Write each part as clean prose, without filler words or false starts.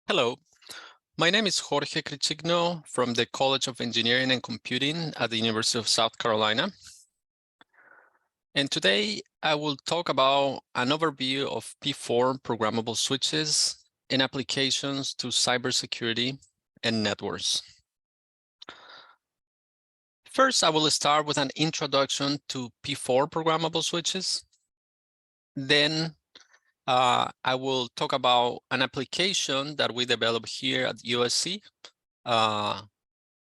Hello, my name is Jorge Crichigno from the College of Engineering and Computing at the University of South Carolina. And today I will talk about an overview of P4 programmable switches and applications to cybersecurity and networks. First, I will start with an introduction to P4 programmable switches. Then I will talk about an application that we developed here at USC.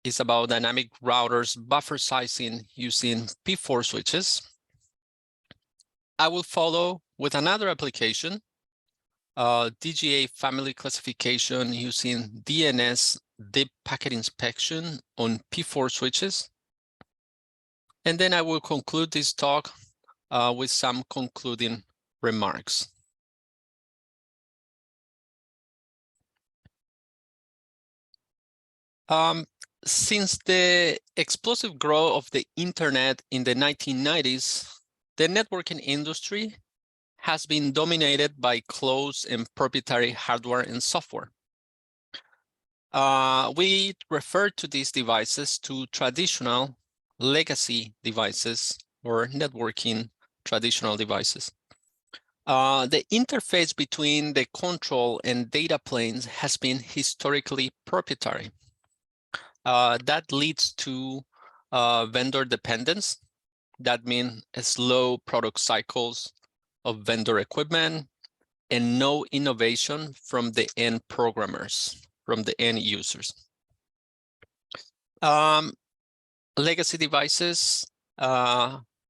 It's about dynamic routers buffer sizing using P4 switches. I will follow with another application, DGA Family Classification using DNS Dept packet inspection on P4 switches. And then I will conclude this talk with some concluding remarks. Since the explosive growth of the internet in the 1990s, the networking industry has been dominated by closed and proprietary hardware and software. We refer to these devices to traditional legacy devices or networking traditional devices. The interface between the control and data planes has been historically proprietary. That leads to vendor dependence. That means slow product cycles of vendor equipment and no innovation from the end programmers, from the end users. Legacy devices,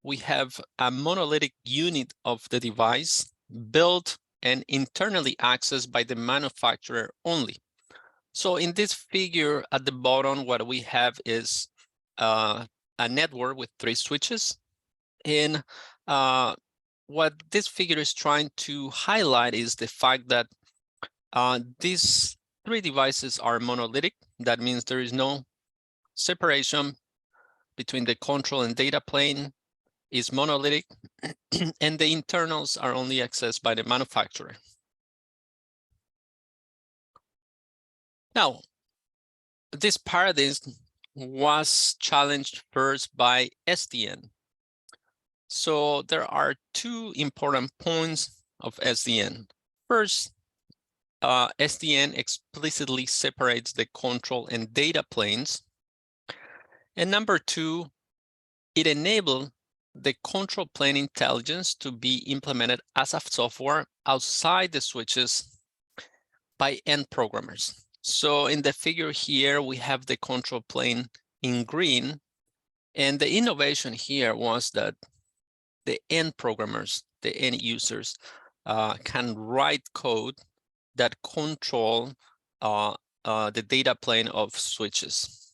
we have a monolithic unit of the device built and internally accessed by the manufacturer only. So in this figure at the bottom, what we have is a network with 3 switches. And what this figure is trying to highlight is the fact that these 3 devices are monolithic. That means there is no separation between the control and data plane, is monolithic, and the internals are only accessed by the manufacturer. Now, this paradigm was challenged first by SDN. So there are 2 important points of SDN. First, SDN explicitly separates the control and data planes. And number 2, it enabled the control plane intelligence to be implemented as a software outside the switches by end programmers. So in the figure here, we have the control plane in green. And the innovation here was that the end programmers, the end users, can write code that control the data plane of switches.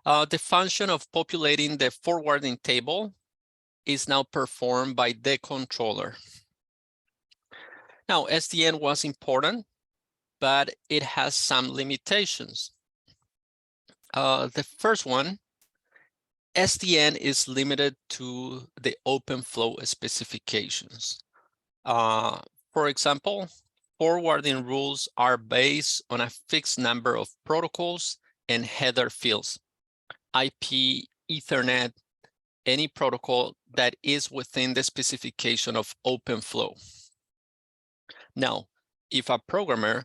The function of populating the forwarding table is now performed by the controller. Now, SDN was important, but it has some limitations. The first one, SDN is limited to the OpenFlow specifications. For example, forwarding rules are based on a fixed number of protocols and header fields. IP, Ethernet, any protocol that is within the specification of OpenFlow. Now, if a programmer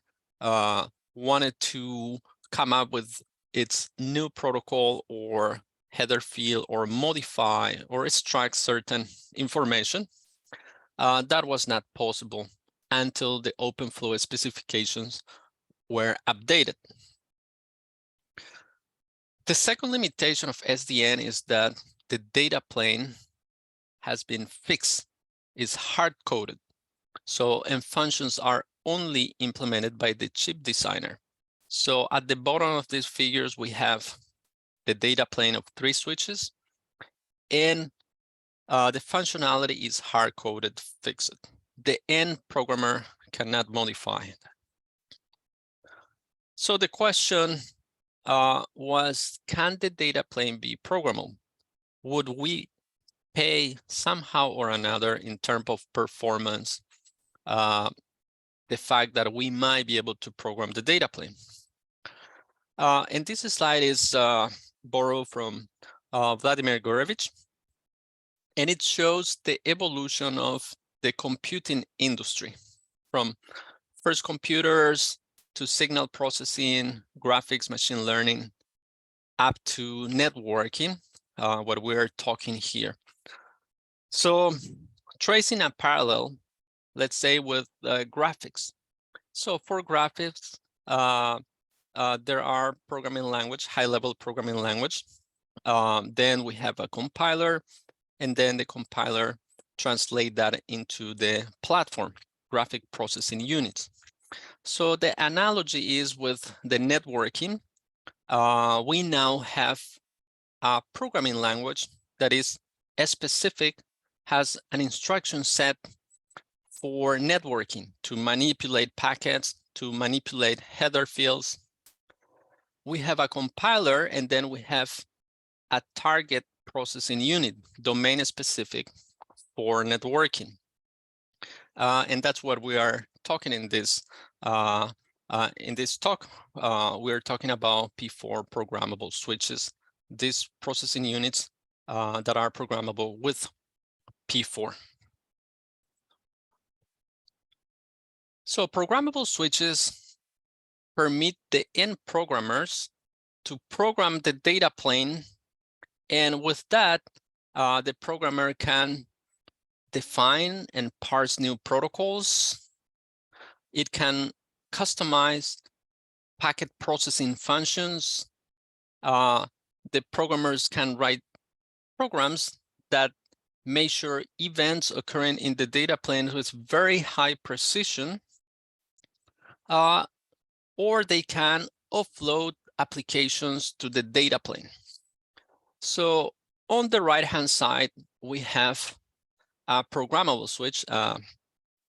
wanted to come up with its new protocol or header field or modify or extract certain information, that was not possible until the OpenFlow specifications were updated. The second limitation of SDN is that the data plane has been fixed, is hard-coded. So, and functions are only implemented by the chip designer. So at the bottom of these figures, we have the data plane of 3 switches, and the functionality is hard-coded, fixed. The end programmer cannot modify it. So the question was, can the data plane be programmable? Would we pay somehow or another in terms of performance the the fact that we might be able to program the data plane. And this slide is borrowed from Vladimir Gorevich, and it shows the evolution of the computing industry from first computers to signal processing, graphics, machine learning, up to networking, what we're talking here. So tracing a parallel, let's say with graphics. So for graphics, there are programming language, high-level programming language. Then we have a compiler, and then the compiler translate that into the platform, graphic processing units. So the analogy is with the networking. We now have a programming language that is specific, has an instruction set for networking to manipulate packets, to manipulate header fields. We have a compiler, and then we have a target processing unit, domain specific for networking. And that's what we are talking in this talk. We're talking about P4 programmable switches, these processing units that are programmable with P4. So programmable switches permit the end programmers to program the data plane, and with that, the programmer can define and parse new protocols. It can customize packet processing functions. The programmers can write programs that measure events occurring in the data plane with very high precision, or they can offload applications to the data plane. So on the right-hand side, we have a programmable switch, an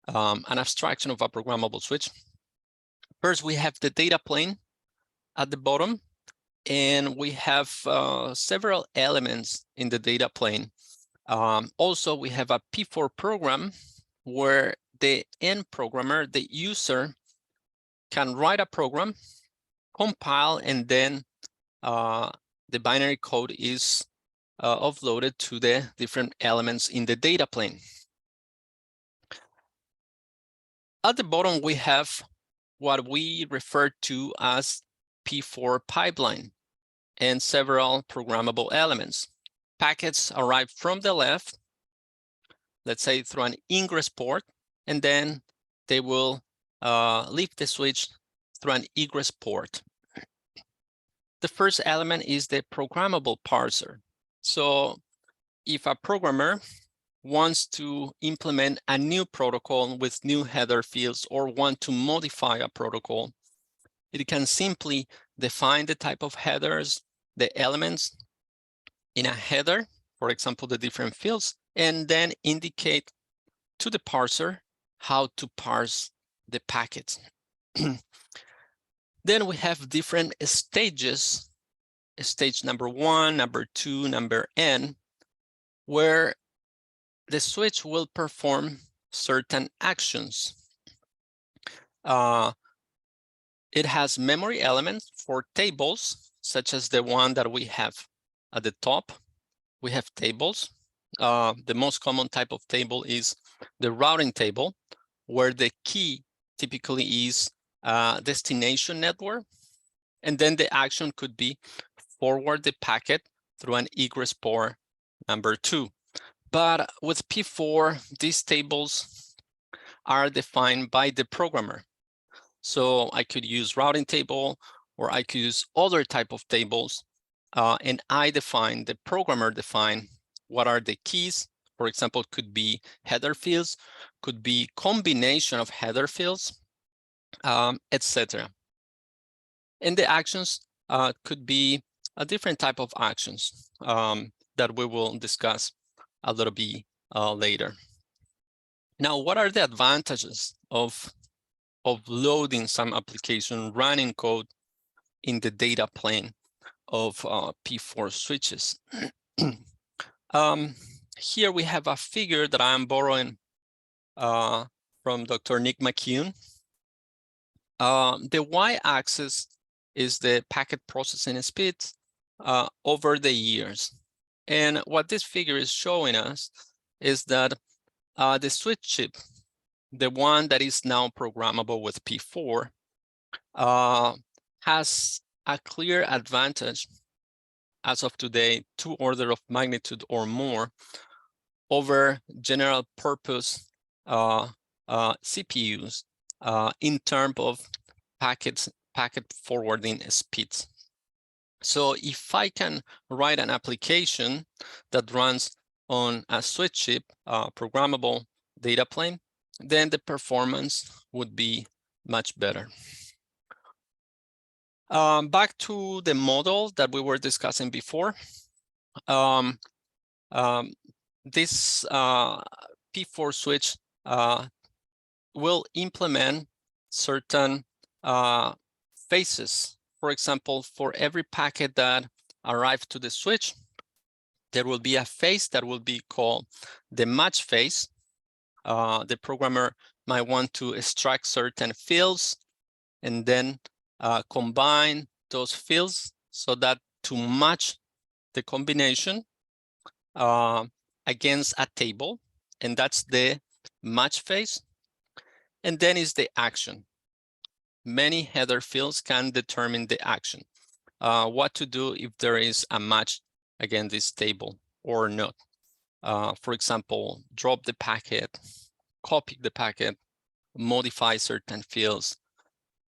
abstraction of a programmable switch. First, we have the data plane at the bottom, and we have several elements in the data plane. Also, we have a P4 program where the end programmer, the user, can write a program, compile, and then the binary code is offloaded to the different elements in the data plane. At the bottom, we have what we refer to as P4 pipeline and several programmable elements. Packets arrive from the left, let's say through an ingress port, and then they will leave the switch through an egress port. The first element is the programmable parser. So if a programmer wants to implement a new protocol with new header fields or want to modify a protocol, it can simply define the type of headers, the elements in a header, for example, the different fields, and then indicate to the parser how to parse the packets. Then we have different stages, stage number 1, number 2, number n, where the switch will perform certain actions. It has memory elements for tables, such as the one that we have at the top. We have tables. The most common type of table is the routing table, where the key typically is destination network. And then the action could be forward the packet through an egress port number 2. But with P4, these tables are defined by the programmer. So I could use routing table, or I could use other type of tables, and the programmer define what are the keys. For example, it could be header fields, could be combination of header fields, etc. And the actions could be a different type of actions that we will discuss a little bit later. Now, what are the advantages of loading some application, running code in the data plane of P4 switches? Here we have a figure that I'm borrowing from Dr. Nick McCune. The y-axis is the packet processing speed over the years. And what this figure is showing us is that the switch chip, the one that is now programmable with P4, has a clear advantage as of today, 2 orders of magnitude or more over general purpose CPUs in terms of packet forwarding speeds. So if I can write an application that runs on a switch chip, programmable data plane, then the performance would be much better. Back to the model that we were discussing before. This P4 switch will implement certain phases. For example, for every packet that arrives to the switch, there will be a phase that will be called the match phase. The programmer might want to extract certain fields and then combine those fields so that to match the combination against a table, and that's the match phase. And then is the action. Many header fields can determine the action. What to do if there is a match against this table or not. For example, drop the packet, copy the packet, modify certain fields,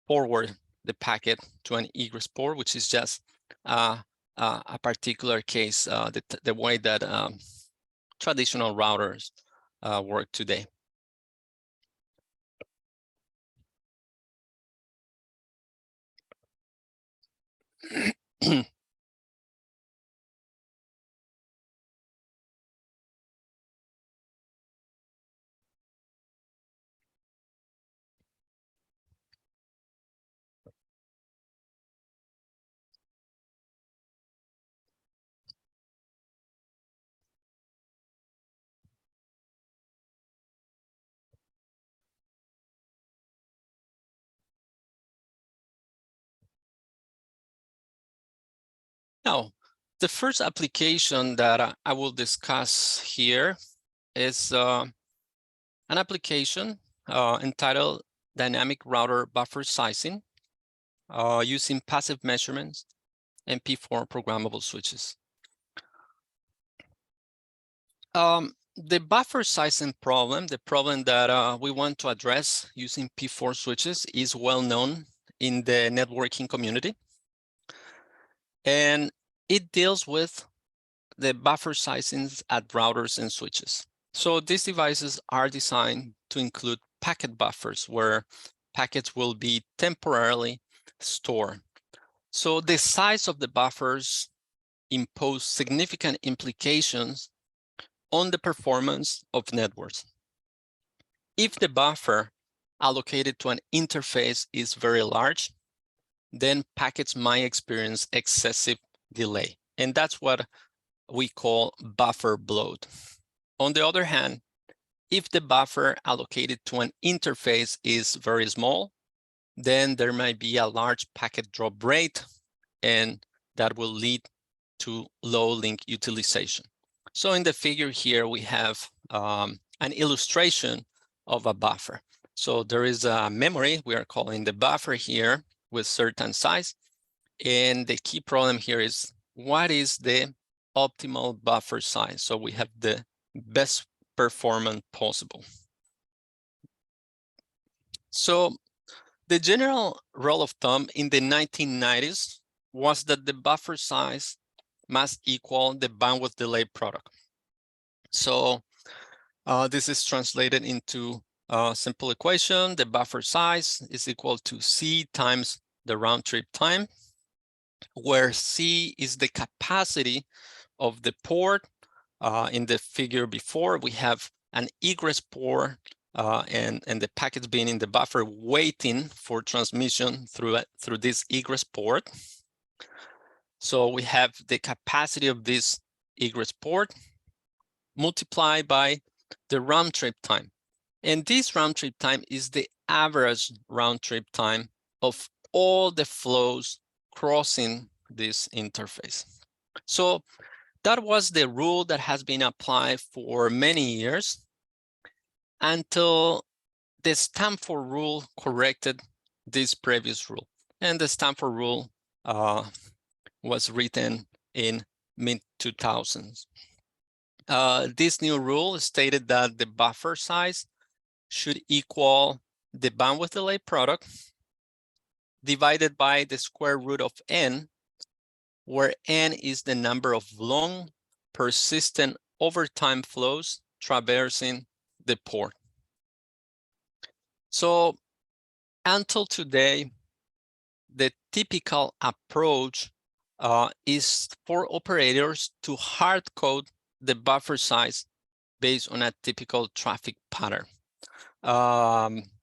forward the packet to an egress port, which is just a particular case, the way that traditional routers work today. Now, the first application that I will discuss here is an application entitled Dynamic Router Buffer Sizing using passive measurements and P4 programmable switches. The buffer sizing problem, the problem that we want to address using P4 switches, is well known in the networking community. And it deals with the buffer sizings at routers and switches. So these devices are designed to include packet buffers where packets will be temporarily stored. So the size of the buffers impose significant implications on the performance of networks. If the buffer allocated to an interface is very large, then packets might experience excessive delay. And that's what we call buffer bloat. On the other hand, if the buffer allocated to an interface is very small, then there might be a large packet drop rate, and that will lead to low link utilization. So in the figure here, we have an illustration of a buffer. So there is a memory, we are calling the buffer here, with certain size. And the key problem here is, what is the optimal buffer size? So we have the best performance possible. So the general rule of thumb in the 1990s was that the buffer size must equal the bandwidth delay product. So this is translated into a simple equation. The buffer size is equal to C times the round trip time, where C is the capacity of the port. In the figure before, we have an egress port and the packets being in the buffer waiting for transmission through this egress port. So we have the capacity of this egress port multiplied by the round trip time. And this round trip time is the average round trip time of all the flows crossing this interface. So that was the rule that has been applied for many years until the Stanford rule corrected this previous rule. And the Stanford rule was written in mid-2000s. This new rule stated that the buffer size should equal the bandwidth delay product divided by the square root of n, where n is the number of long, persistent overtime flows traversing the port. So until today, the typical approach is for operators to hard code the buffer size based on a typical traffic pattern.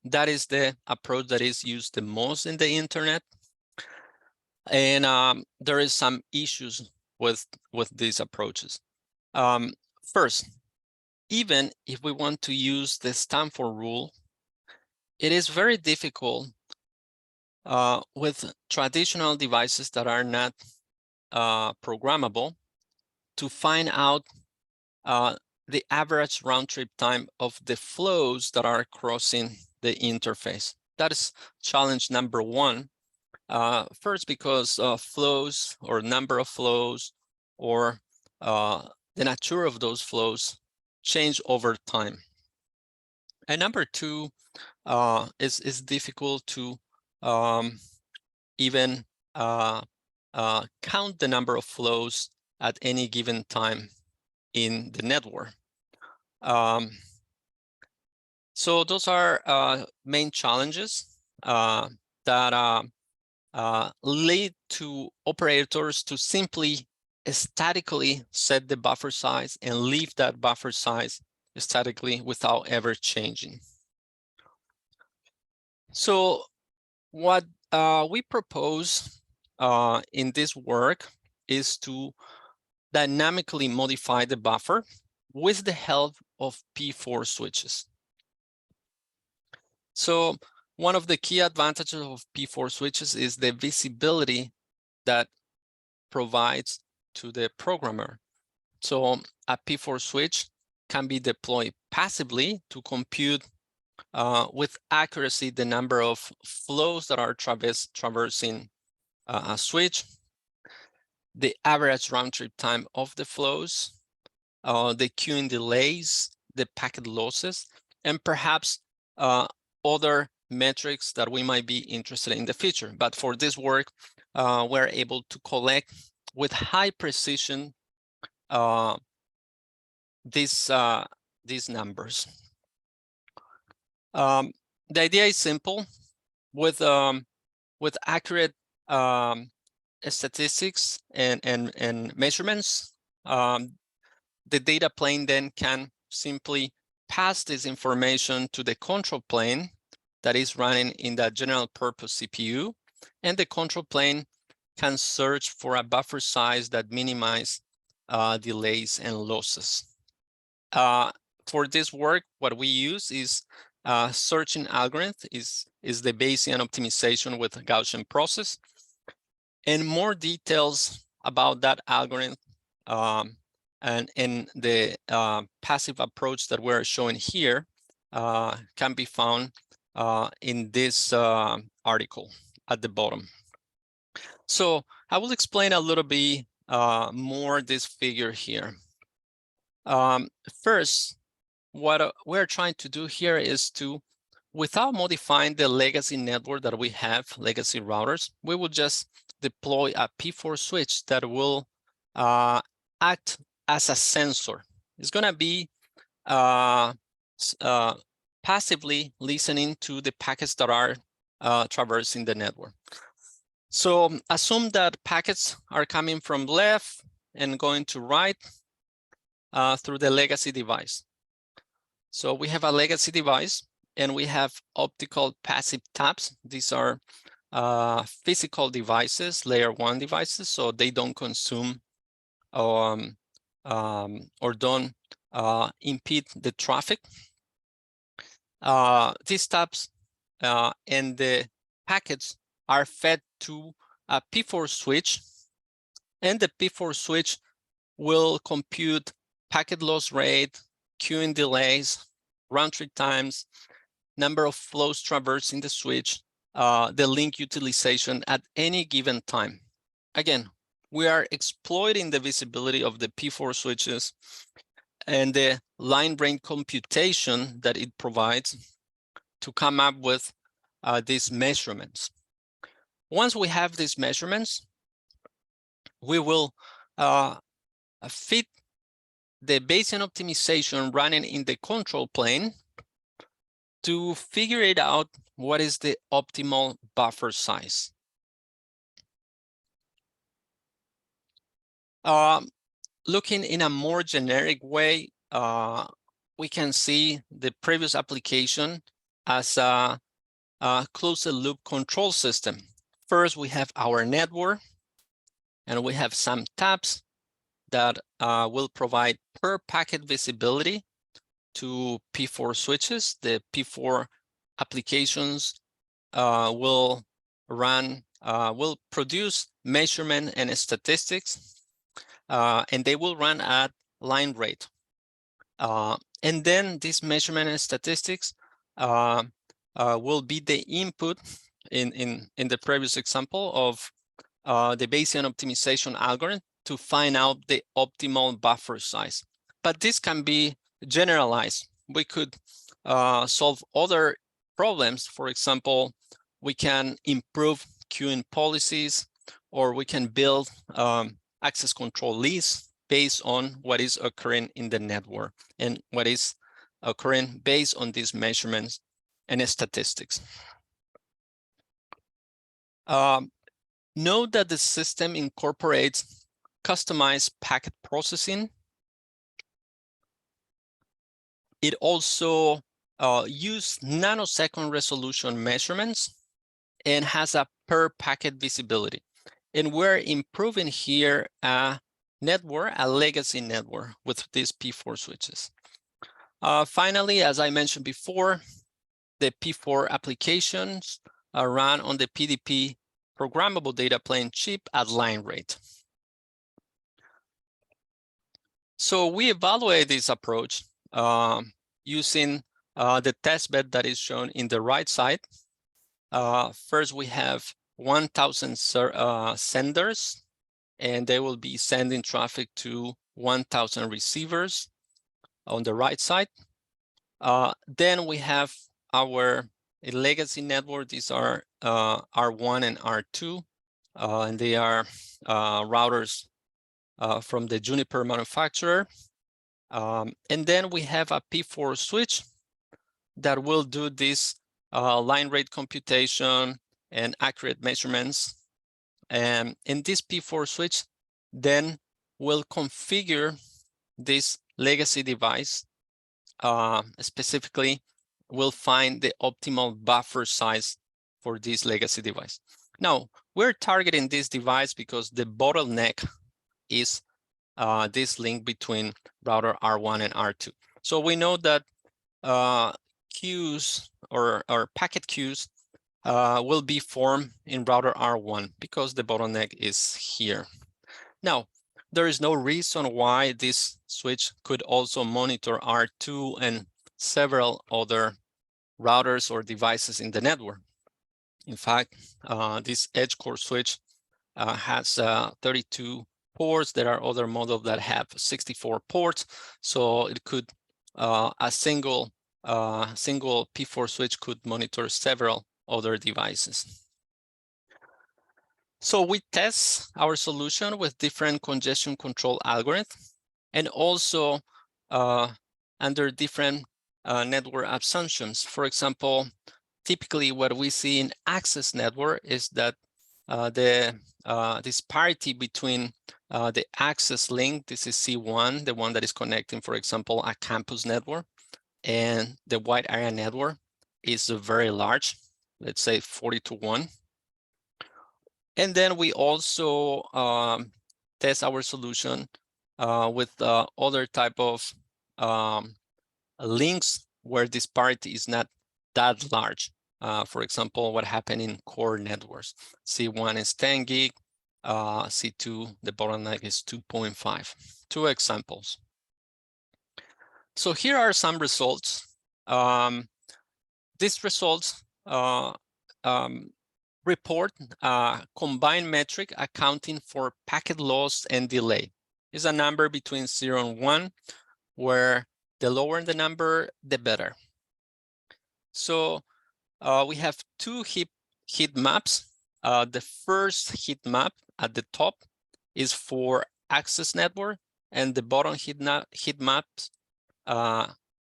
That is the approach that is used the most in the internet. And there is some issues with these approaches. First, even if we want to use the Stanford rule, it is very difficult with traditional devices that are not programmable to find out the average round trip time of the flows that are crossing the interface. That is challenge number one. First, because flows or number of flows or the nature of those flows change over time. And number two, is difficult to even count the number of flows at any given time in the network. So those are main challenges that lead to operators to simply statically set the buffer size and leave that buffer size statically without ever changing. So what we propose in this work is to dynamically modify the buffer with the help of P4 switches. So one of the key advantages of P4 switches is the visibility that provides to the programmer. So a P4 switch can be deployed passively to compute with accuracy the number of flows that are traversing a switch, the average round trip time of the flows, the queuing delays, the packet losses, and perhaps other metrics that we might be interested in the future. But for this work, we're able to collect with high precision these numbers. The idea is simple. With accurate statistics and measurements, the data plane then can simply pass this information to the control plane that is running in the general purpose CPU, and the control plane can search for a buffer size that minimizes delays and losses. For this work, what we use is searching algorithm is the Bayesian optimization with Gaussian process. And more details about that algorithm and the passive approach that we're showing here can be found in this article at the bottom. So I will explain a little bit more this figure here. First, what we're trying to do here is to, without modifying the legacy network that we have, legacy routers, we will just deploy a P4 switch that will act as a sensor. It's going to be passively listening to the packets that are traversing the network. So assume that packets are coming from left and going to right through the legacy device. So we have a legacy device and we have optical passive taps. These are physical devices, layer 1 devices, so they don't consume or don't impede the traffic. These taps and the packets are fed to a P4 switch, and the P4 switch will compute packet loss rate, queuing delays, round trip times, number of flows traversing the switch, the link utilization at any given time. Again, we are exploiting the visibility of the P4 switches and the line brain computation that it provides to come up with these measurements. Once we have these measurements, we will fit the Bayesian optimization running in the control plane to figure it out what is the optimal buffer size. Looking in a more generic way, we can see the previous application as a closed loop control system. First, we have our network, and we have some tabs that will provide per packet visibility to P4 switches. The P4 applications will produce measurement and statistics, and they will run at line rate. And then this measurement and statistics will be the input in the previous example of the Bayesian optimization algorithm to find out the optimal buffer size. But this can be generalized. We could solve other problems. For example, we can improve queuing policies, or we can build access control lists based on what is occurring in the network and what is occurring based on these measurements and statistics. Note that the system incorporates customized packet processing. It also uses nanosecond resolution measurements and has a per packet visibility. And we're improving here a network, a legacy network with these P4 switches. Finally, as I mentioned before, the P4 applications are run on the PDP programmable data plane chip at line rate. So we evaluate this approach using the testbed that is shown in the right side. First, we have 1,000 senders, and they will be sending traffic to 1,000 receivers on the right side. Then we have our legacy network. These are R1 and R2, and they are routers from the Juniper manufacturer. And then we have a P4 switch that will do this line rate computation and accurate measurements. And in this P4 switch, then will configure this legacy device. Specifically, we'll find the optimal buffer size for this legacy device. Now, we're targeting this device because the bottleneck is this link between router R1 and R2. So we know that queues or packet queues will be formed in router R1 because the bottleneck is here. Now, there is no reason why this switch could also monitor R2 and several other routers or devices in the network. In fact, this edge core switch has 32 ports. There are other models that have 64 ports. So it could, a single P4 switch could monitor several other devices. So we test our solution with different congestion control algorithms, and also under different network assumptions. For example, typically what we see in access network is that this parity between the access link, this is C1, the one that is connecting, for example, a campus network, and the wide area network is very large, let's say 40-to-1. And then we also test our solution with other type of links where this parity is not that large. For example, what happened in core networks. C1 is 10 gig, C2, the bottleneck is 2.5. Two examples. So here are some results. These results report a combined metric accounting for packet loss and delay. It's a number between 0 and 1, where the lower the number, the better. So we have two heat maps. The first heat map at the top is for access network, and the bottom heat map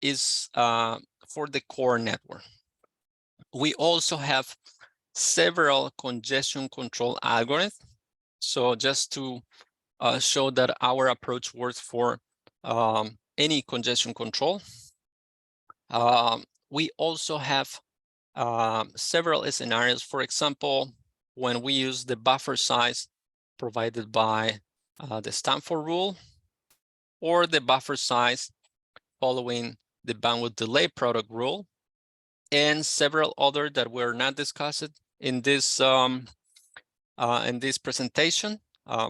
is for the core network. We also have several congestion control algorithms. So just to show that our approach works for any congestion control. We also have several scenarios. For example, when we use the buffer size provided by the Stanford rule, or the buffer size following the bandwidth delay product rule, and several other that were not discussed in this presentation.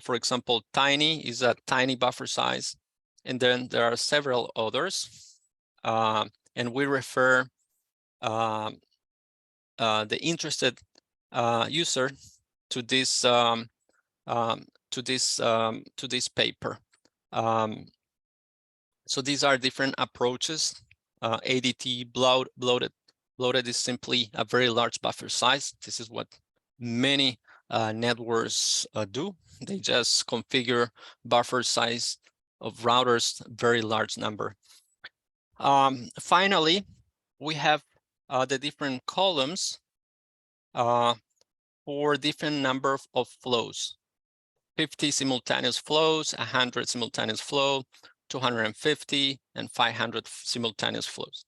For example, tiny is a tiny buffer size, and then there are several others, and we refer the interested user to this paper. So these are different approaches. ADT bloated is simply a very large buffer size. This is what many networks do. They just configure buffer size of routers, very large number. Finally, we have the different columns for different number of flows. 50 simultaneous flows, 100 simultaneous flow, 250, and 500 simultaneous flows.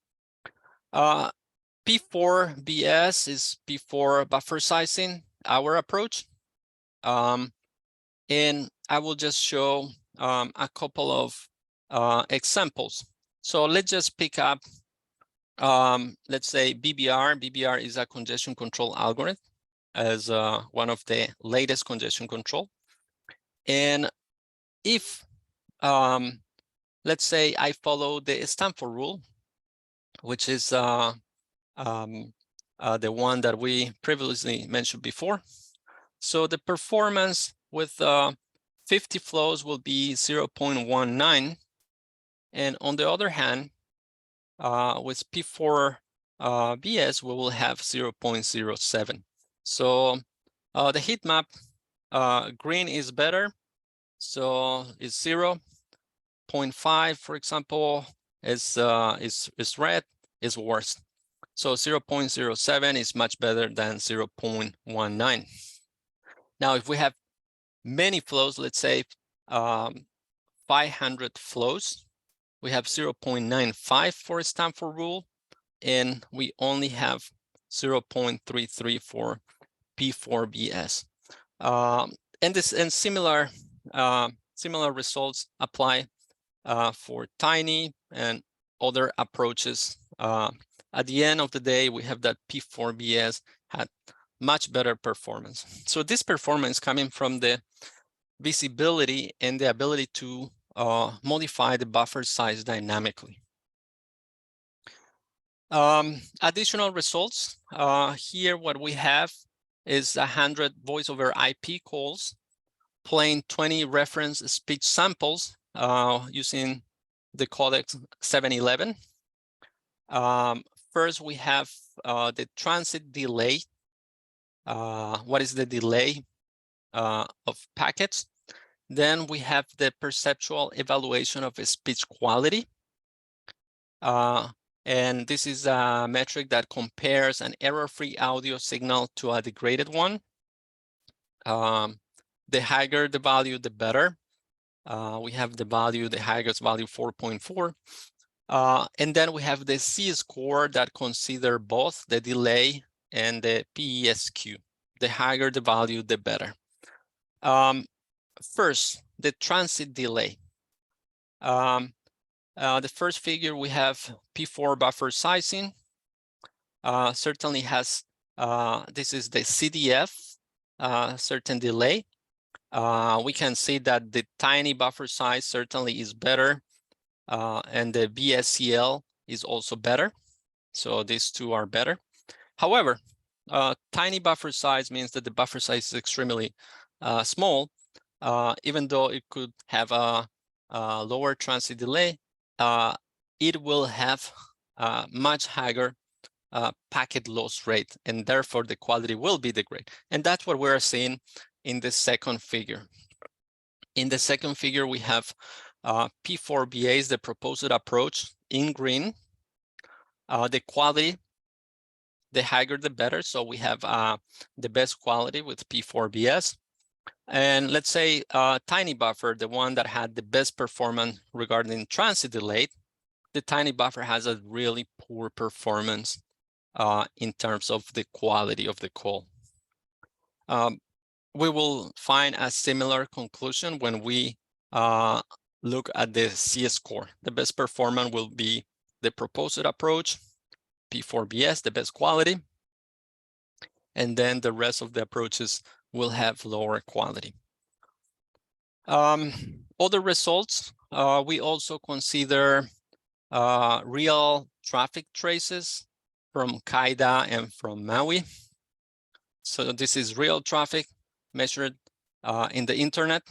P4BS is P4 buffer sizing, our approach. And I will just show a couple of examples. So let's just pick up, let's say BBR. BBR is a congestion control algorithm as one of the latest congestion control. And if, let's say I follow the Stanford rule, which is the one that we previously mentioned before. So the performance with 50 flows will be 0.19. And on the other hand, with P4BS, we will have 0.07. So the heat map, green is better. So it's 0.5, for example, is red, is worse. So 0.07 is much better than 0.19. Now, if we have many flows, let's say 500 flows, we have 0.95 for Stanford rule, and we only have 0.33 for P4BS. And similar results apply for tiny and other approaches. At the end of the day, we have that P4BS had much better performance. So this performance coming from the visibility and the ability to modify the buffer size dynamically. Additional results. Here what we have is 100 voice over IP calls, playing 20 reference speech samples using the codec 711. First, we have the transit delay. What is the delay of packets? Then we have the perceptual evaluation of speech quality. And this is a metric that compares an error-free audio signal to a degraded one. The higher the value, the better. We have the value, the highest value 4.4. And then we have the C-score that consider both the delay and the PESQ. The higher the value, the better. First, the transit delay. The first figure, we have P4 buffer sizing. certainly has, this is the CDF, certain delay. We can see that the tiny buffer size certainly is better, and the BSCL is also better. So these two are better. However, tiny buffer size means that the buffer size is extremely small, even though it could have a lower transit delay, it will have a much higher packet loss rate, and therefore the quality will be degraded. And that's what we're seeing in the second figure. In the second figure, we have P4BAs, the proposed approach in green. The quality, the higher the better. So we have the best quality with P4BS. And let's say tiny buffer, the one that had the best performance regarding transit delay, the tiny buffer has a really poor performance in terms of the quality of the call. We will find a similar conclusion when we look at the CS score. The best performance will be the proposed approach, P4BS, the best quality, and then the rest of the approaches will have lower quality. Other results, we also consider real traffic traces from CAIDA and from MAUI. So this is real traffic measured in the internet,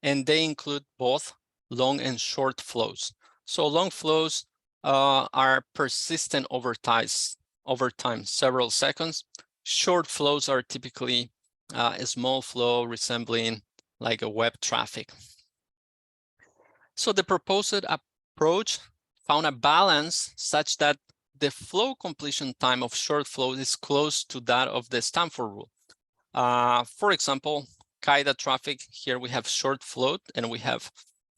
and they include both long and short flows. So long flows are persistent over time, several seconds. Short flows are typically a small flow resembling like a web traffic. So the proposed approach found a balance such that the flow completion time of short flow is close to that of the Stanford rule. For example, CAIDA traffic, here we have short flow, and we have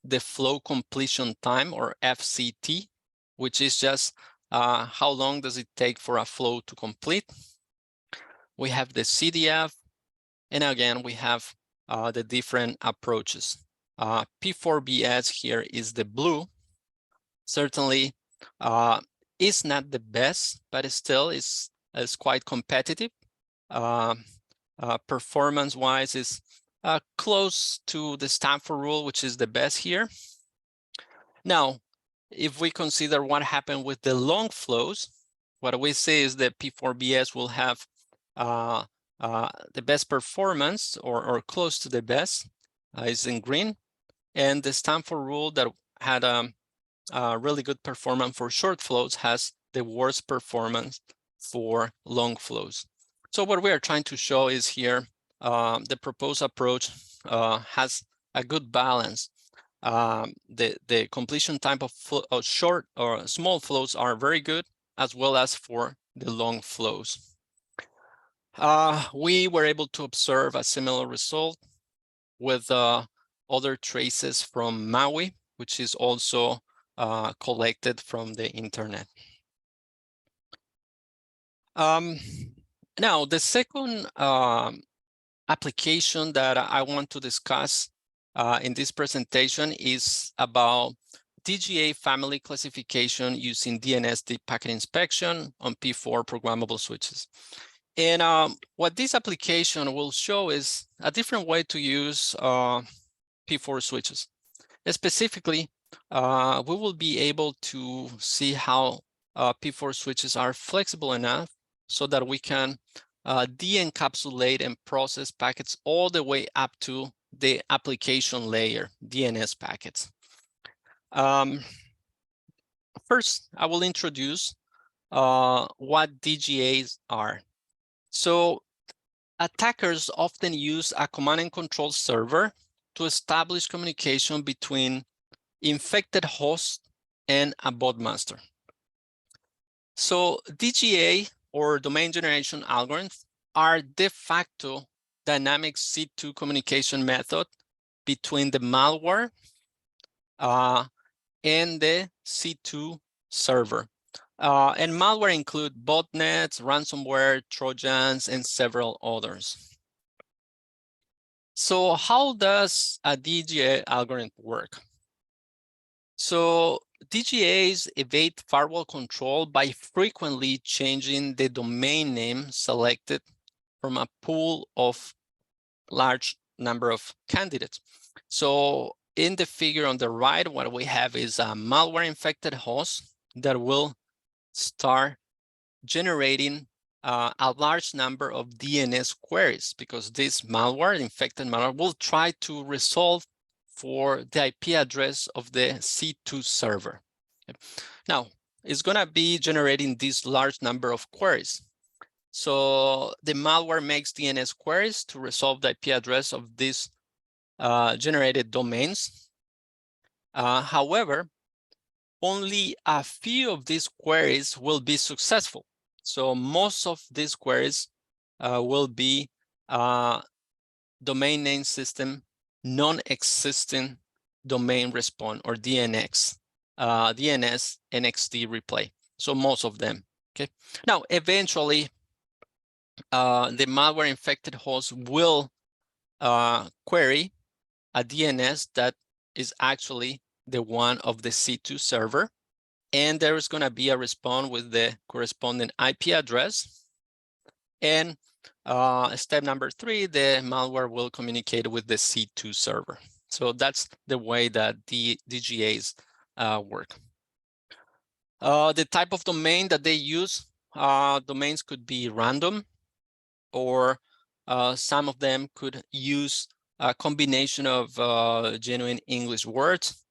the flow completion time, or FCT, which is just how long does it take for a flow to complete. We have the CDF, and again, we have the different approaches. P4BS here is the blue. Certainly is not the best, but it still is quite competitive. Performance-wise is close to the Stanford rule, which is the best here. Now, if we consider what happened with the long flows, what we see is that P4BS will have the best performance, or close to the best, is in green. And the Stanford rule that had a really good performance for short flows has the worst performance for long flows. So what we are trying to show is here, the proposed approach has a good balance. The completion time of short or small flows are very good, as well as for the long flows. We were able to observe a similar result with other traces from MAUI, which is also collected from the internet. Now, the second application that I want to discuss in this presentation is about DGA Family Classification using DNS deep packet inspection on P4 programmable switches. And what this application will show is a different way to use P4 switches. Specifically, we will be able to see how P4 switches are flexible enough so that we can de-encapsulate and process packets all the way up to the application layer, DNS packets. First, I will introduce what DGAs are. So attackers often use a command and control server to establish communication between infected host and a bot master. So DGA, or domain generation algorithms, are de facto dynamic C2 communication method between the malware and the C2 server. And malware include botnets, ransomware, Trojans, and several others. So how does a DGA algorithm work? So DGAs evade firewall control by frequently changing the domain name selected from a pool of large number of candidates. So in the figure on the right, what we have is a malware-infected host that will start generating a large number of DNS queries, because this malware, infected malware, will try to resolve for the IP address of the C2 server. Now, it's going to be generating this large number of queries. So the malware makes DNS queries to resolve the IP address of these generated domains. However, only a few of these queries will be successful. So most of these queries will be domain name system non-existing domain response, or DNS NXT replay. So most of them. Okay. Now, eventually, the malware infected host will query a DNS that is actually the one of the C2 server. And there is going to be a response with the corresponding IP address. And step number 3, the malware will communicate with the C2 server. So that's the way that the DGAs work. The type of domain that they use, domains could be random, or some of them could use a combination of genuine English words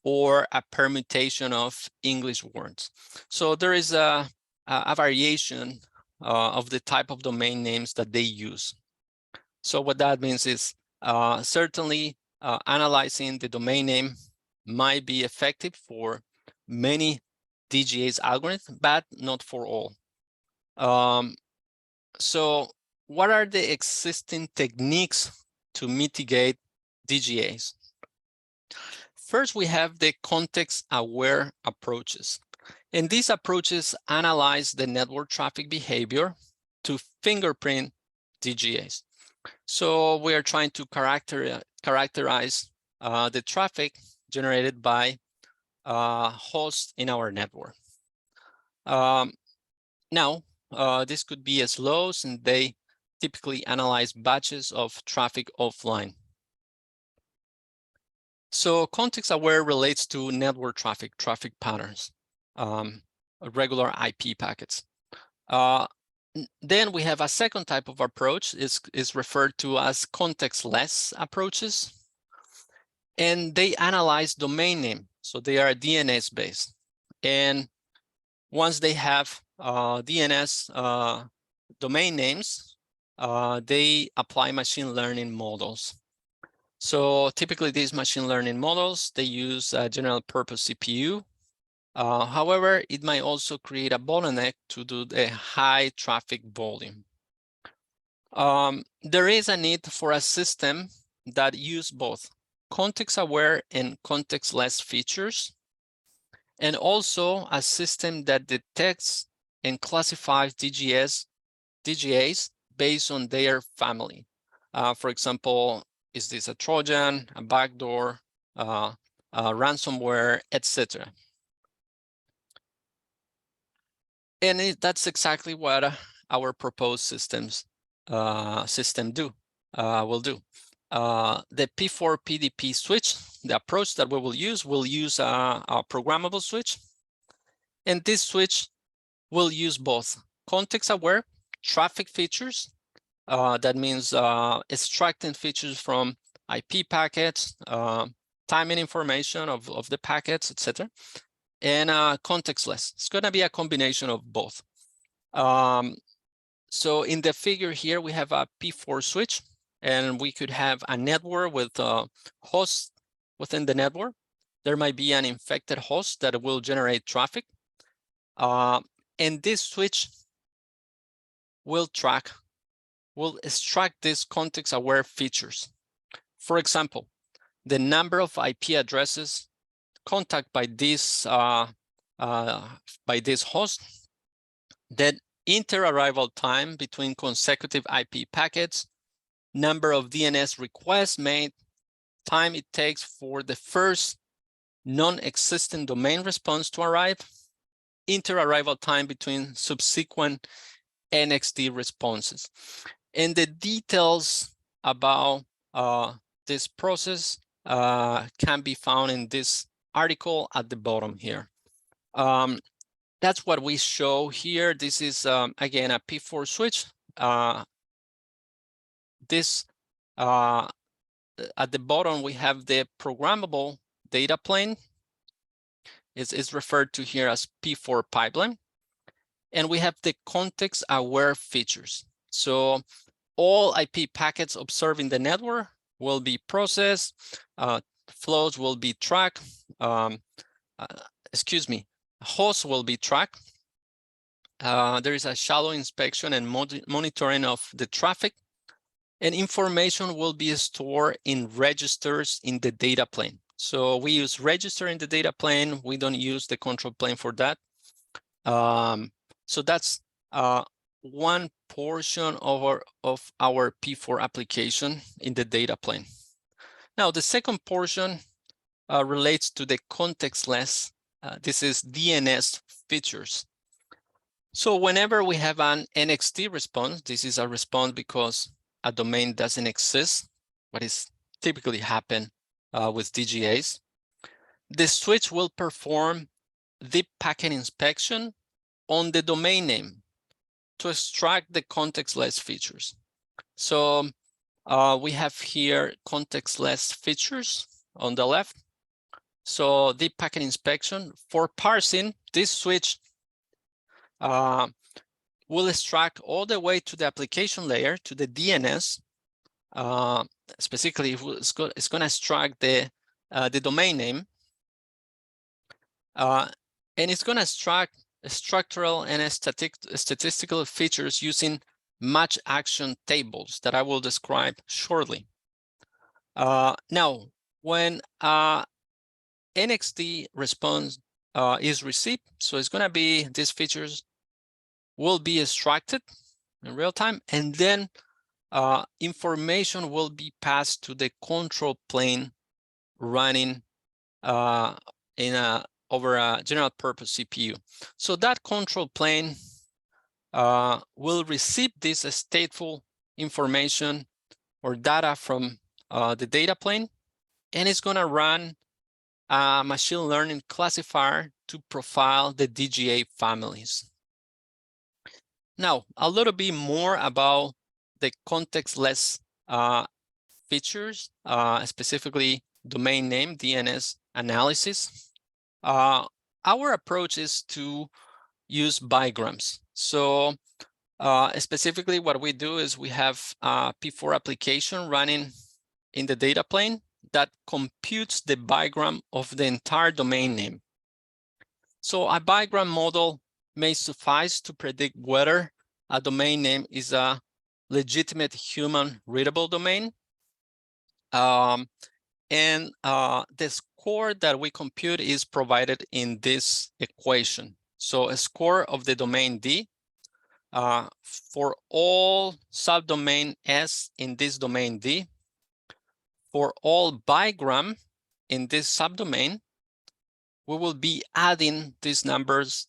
or a permutation of English words. So there is a variation of the type of domain names that they use. So what that means is certainly analyzing the domain name might be effective for many DGA's algorithms, but not for all. So what are the existing techniques to mitigate DGAs? First, we have the context-aware approaches. And these approaches analyze the network traffic behavior to fingerprint DGAs. So we are trying to characterize the traffic generated by hosts in our network. Now, this could be as lows, and they typically analyze batches of traffic offline. So context-aware relates to network traffic patterns, regular IP packets. Then we have a second type of approach, is referred to as contextless approaches. And they analyze domain name. So they are DNS-based. And once they have DNS domain names, they apply machine learning models. So typically these machine learning models, they use a general purpose CPU. However, it might also create a bottleneck to do the high traffic volume. There is a need for a system that use both context-aware and contextless features, and also a system that detects and classifies DGAs based on their family. For example, is this a Trojan, a backdoor, ransomware, etc. And that's exactly what our proposed system will do. The P4 PDP switch, the approach that we will use a programmable switch. And this switch will use both context-aware traffic features. That means extracting features from IP packets, timing information of the packets, etc. And contextless. It's going to be a combination of both. So in the figure here, we have a P4 switch, and we could have a network with hosts within the network. There might be an infected host that will generate traffic. And this switch will extract these context-aware features. For example, the number of IP addresses contacted by this host, that inter-arrival time between consecutive IP packets, number of DNS requests made, time it takes for the first non-existent domain response to arrive, inter-arrival time between subsequent NXT responses. And the details about this process can be found in this article at the bottom here. That's what we show here. This is, again, a P4 switch. This at the bottom, we have the programmable data plane. It's referred to here as P4 pipeline. And we have the context-aware features. So all IP packets observed in the network will be processed, flows will be tracked, hosts will be tracked. There is a shallow inspection and monitoring of the traffic, and information will be stored in registers in the data plane. So we use register in the data plane. We don't use the control plane for that. So that's one portion of our P4 application in the data plane. Now, the second portion relates to the contextless. This is DNS features. So whenever we have an NXT response, this is a response because a domain doesn't exist, what is typically happen with DGAs. The switch will perform the packet inspection on the domain name to extract the contextless features. So we have here contextless features on the left. So the packet inspection for parsing, this switch will extract all the way to the application layer, to the DNS. Specifically, it's going to extract the domain name. And it's going to extract structural and statistical features using match action tables that I will describe shortly. Now, when NXT response is received, so it's going to be, these features will be extracted in real time, and then information will be passed to the control plane running over a general purpose CPU. So that control plane will receive this stateful information or data from the data plane, and it's going to run a machine learning classifier to profile the DGA families. Now, a little bit more about the contextless features, specifically domain name, DNS analysis. Our approach is to use bigrams. So specifically what we do is we have a P4 application running in the data plane that computes the bigram of the entire domain name. So a bigram model may suffice to predict whether a domain name is a legitimate human readable domain. And the score that we compute is provided in this equation. So a score of the domain D for all subdomain S in this domain D, for all bigram in this subdomain, we will be adding these numbers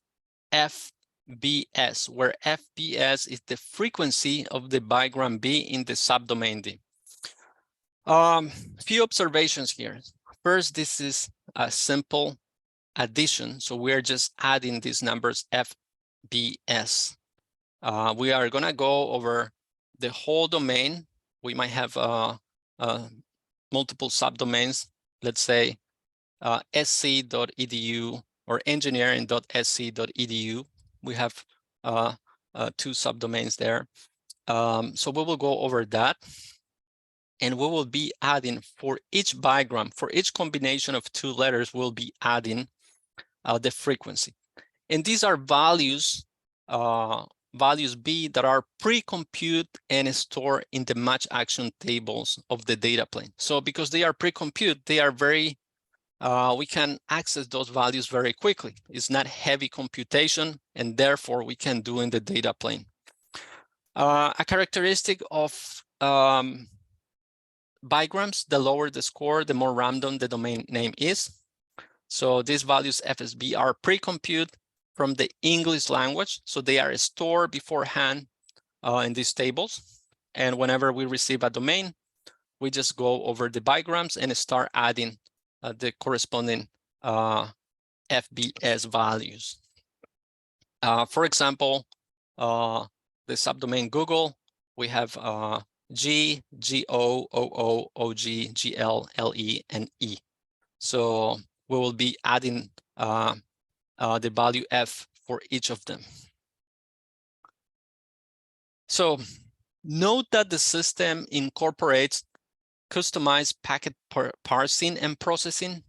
FBS, where FBS is the frequency of the bigram B in the subdomain D. Few observations here. First, this is a simple addition, so we're just adding these numbers FBS. We are going to go over the whole domain. We might have multiple subdomains, let's say sc.edu or engineering.sc.edu. We have 2 subdomains there. So we will go over that. And we will be adding for each bigram, for each combination of 2 letters, we'll be adding the frequency. And these are values, values B that are pre-compute and stored in the match action tables of the data plane. So because they are pre-compute, they are very, we can access those values very quickly. It's not heavy computation, and therefore we can do in the data plane. A characteristic of bigrams, the lower the score, the more random the domain name is. So these values FSB are pre-compute from the English language. So they are stored beforehand in these tables. And whenever we receive a domain, we just go over the bigrams and start adding the corresponding FBS values. For example, the subdomain Google, we have G, GO, OO, OG, GL, LE, and E. So we will be adding the value F for each of them. So note that the system incorporates customized packet parsing and processing.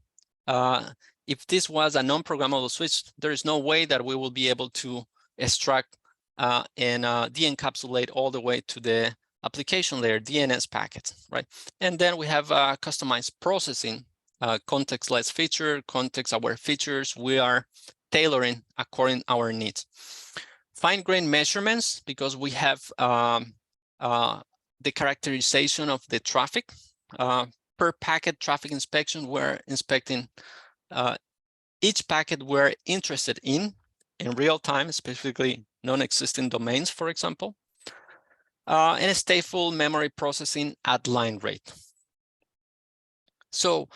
If this was a non-programmable switch, there is no way that we will be able to extract and de-encapsulate all the way to the application layer, DNS packets, right? And then we have customized processing, context-less feature, context-aware features. We are tailoring according to our needs. Fine-grained measurements, because we have the characterization of the traffic. Per packet traffic inspection, we're inspecting each packet we're interested in real time, specifically non-existing domains, for example, and stateful memory processing at line rate. So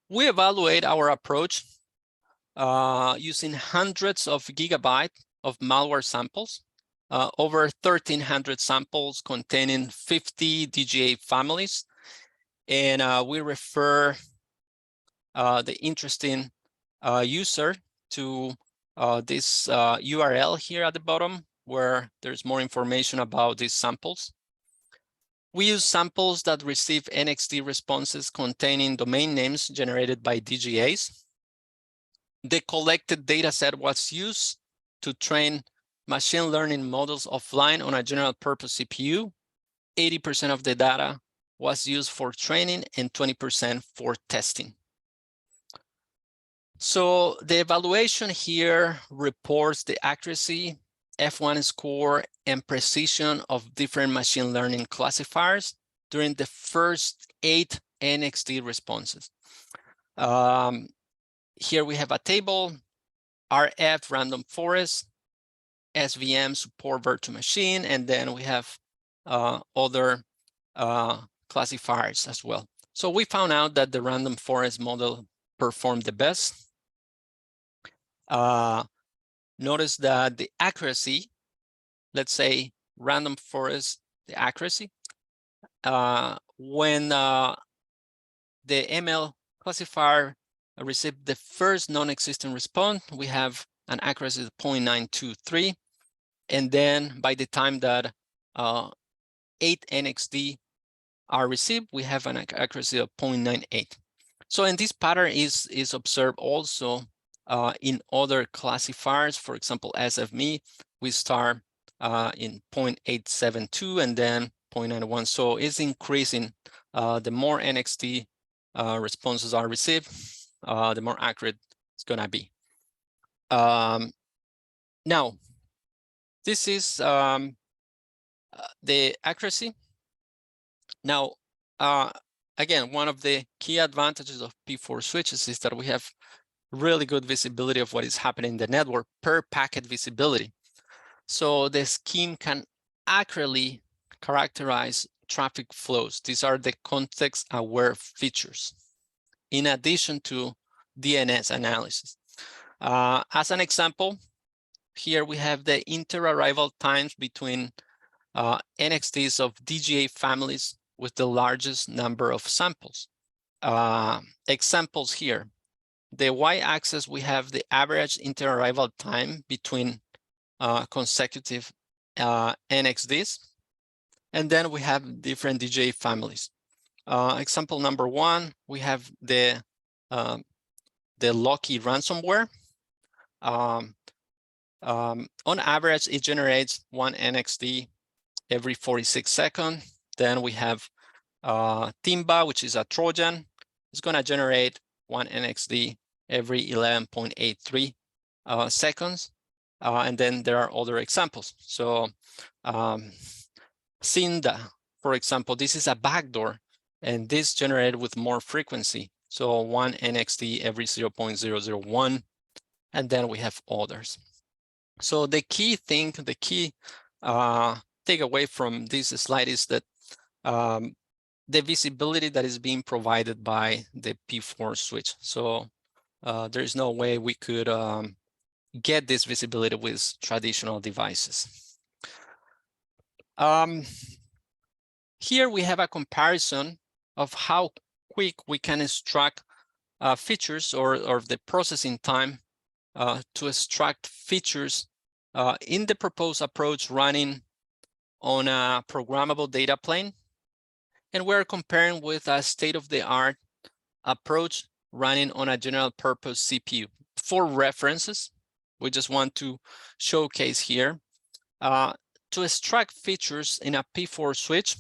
we evaluate our approach using hundreds of gigabytes of malware samples, over 1,300 samples containing 50 DGA families. And we refer the interesting user to this URL here at the bottom, where there's more information about these samples. We use samples that receive NXT responses containing domain names generated by DGAs. The collected data set was used to train machine learning models offline on a general purpose CPU. 80% of the data was used for training and 20% for testing. So the evaluation here reports the accuracy, F1 score, and precision of different machine learning classifiers during the first 8 NXT responses. Here we have a table, RF, random forest, SVM, support virtual machine, and then we have other classifiers as well. So we found out that the random forest model performed the best. Notice that the accuracy, let's say random forest, the accuracy, when the ML classifier received the first non-existent response, we have an accuracy of 0.923. And then by the time that 8 NXT are received, we have an accuracy of 0.98. So, and this pattern is observed also in other classifiers. For example, SFME, we start in 0.872 and then 0.91. So it's increasing. The more NXT responses are received, the more accurate it's going to be. Now, this is the accuracy. Now, again, one of the key advantages of P4 switches is that we have really good visibility of what is happening in the network per packet visibility. So the scheme can accurately characterize traffic flows. These are the context-aware features, in addition to DNS analysis. As an example, here we have the inter-arrival times between NXTs of DGA families with the largest number of samples. Examples here. The y-axis, we have the average inter-arrival time between consecutive NXTs. And then we have different DGA families. Example number 1, we have the Locky ransomware. On average, it generates 1 NXT every 46 seconds. Then we have Timba, which is a Trojan. It's going to generate 1 NXT every 11.83 seconds. And then there are other examples. So Cinda, for example, this is a backdoor, and this generated with more frequency. So one NXT every 0.001, and then we have others. So the key thing, the key takeaway from this slide is that the visibility that is being provided by the P4 switch. So there is no way we could get this visibility with traditional devices. Here we have a comparison of how quick we can extract features or the processing time to extract features in the proposed approach running on a programmable data plane. And we're comparing with a state-of-the-art approach running on a general purpose CPU. For references, we just want to showcase here. To extract features in a P4 switch,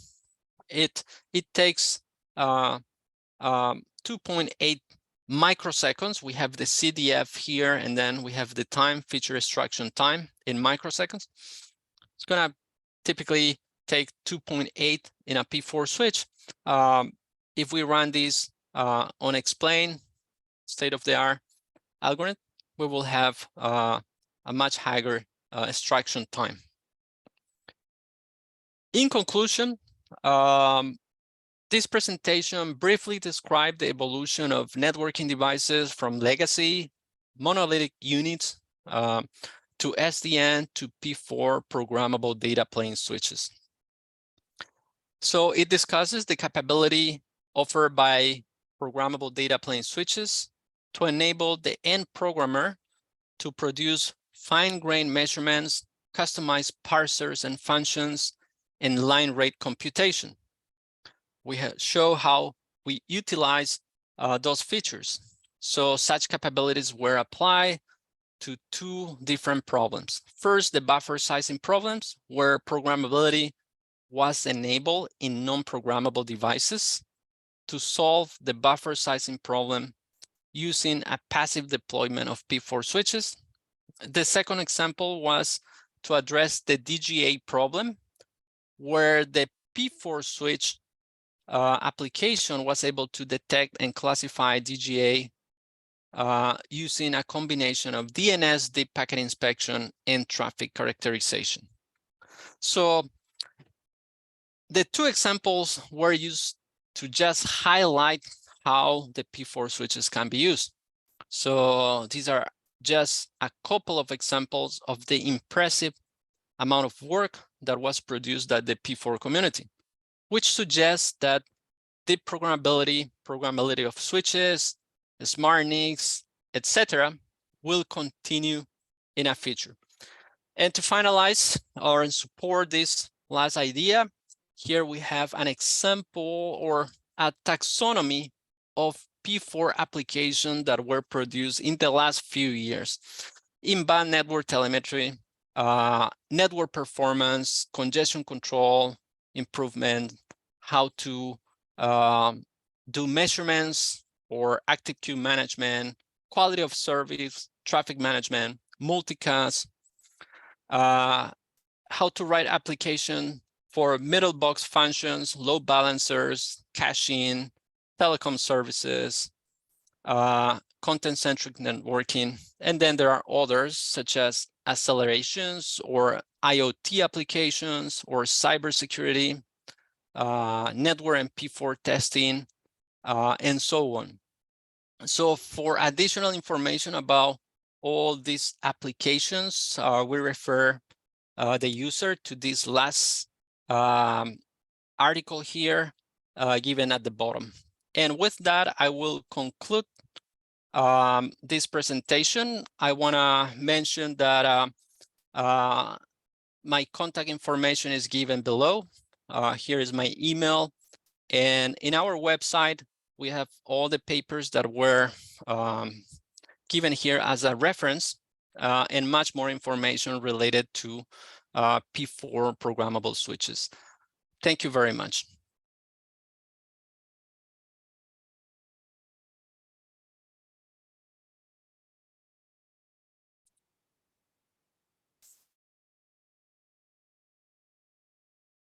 it takes 2.8 microseconds. We have the CDF here, and then we have the time, feature extraction time in microseconds. It's gonna typically take 2.8 in a P4 switch. If we run this on explain state-of-the-art algorithm, we will have a much higher extraction time. In conclusion, this presentation briefly described the evolution of networking devices from legacy monolithic units to SDN to P4 programmable data plane switches. So it discusses the capability offered by programmable data plane switches to enable the end programmer to produce fine-grained measurements, customized parsers and functions, and line rate computation. We show how we utilize those features. So such capabilities were applied to two different problems. First, the buffer sizing problems, where programmability was enabled in non-programmable devices to solve the buffer sizing problem using a passive deployment of P4 switches. The second example was to address the DGA problem, where the P4 switch application was able to detect and classify DGA using a combination of DNS, deep packet inspection, and traffic characterization. So the two examples were used to just highlight how the P4 switches can be used. So these are just a couple of examples of the impressive amount of work that was produced at the P4 community, which suggests that the programmability of switches, smart NICs, etc., will continue in a future. And to finalize or support this last idea, here we have an example or a taxonomy of P4 applications that were produced in the last few years. In-band network telemetry, network performance, congestion control, improvement, how to do measurements or active queue management, quality of service, traffic management, multicast, how to write application for middle box functions, load balancers, caching, telecom services, content-centric networking. And then there are others such as accelerations or IoT applications or cybersecurity, network and P4 testing, and so on. So for additional information about all these applications, we refer the user to this last article here given at the bottom. And with that, I will conclude this presentation. I want to mention that my contact information is given below. Here is my email. And in our website, we have all the papers that were given here as a reference and much more information related to P4 programmable switches. Thank you very much.